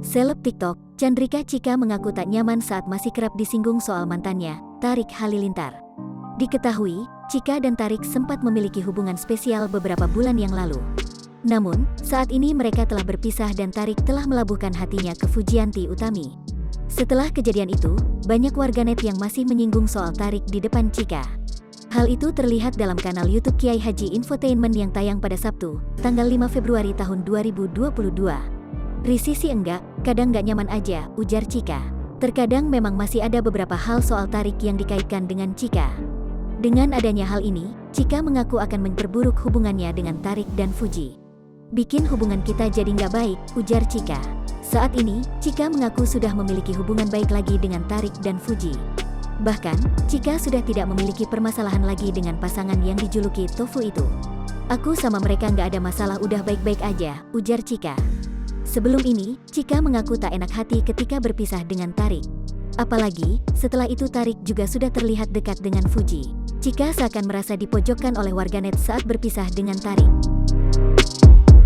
Seleb TikTok, Chandrika Chika mengaku tak nyaman saat masih kerap disinggung soal mantannya, Tarik Halilintar. Diketahui, Chika dan Tarik sempat memiliki hubungan spesial beberapa bulan yang lalu. Namun, saat ini mereka telah berpisah dan Tarik telah melabuhkan hatinya ke Fujianti Utami. Setelah kejadian itu, banyak warganet yang masih menyinggung soal Tarik di depan Chika. Hal itu terlihat dalam kanal YouTube Kiai Haji Infotainment yang tayang pada Sabtu, tanggal 5 Februari tahun 2022. "Risih sih enggak, kadang nggak nyaman aja," ujar Chika. Terkadang memang masih ada beberapa hal soal Tarik yang dikaitkan dengan Chika. Dengan adanya hal ini, Chika mengaku akan memperburuk hubungannya dengan Tarik dan Fuji. "Bikin hubungan kita jadi nggak baik," ujar Chika. Saat ini, Chika mengaku sudah memiliki hubungan baik lagi dengan Tarik dan Fuji. Bahkan, Chika sudah tidak memiliki permasalahan lagi dengan pasangan yang dijuluki Tofu itu. "Aku sama mereka nggak ada masalah, udah baik-baik aja," ujar Chika. Sebelum ini, Chika mengaku tak enak hati ketika berpisah dengan Tarik. Apalagi, setelah itu Tarik juga sudah terlihat dekat dengan Fuji. Chika seakan merasa dipojokkan oleh warganet saat berpisah dengan Tarik.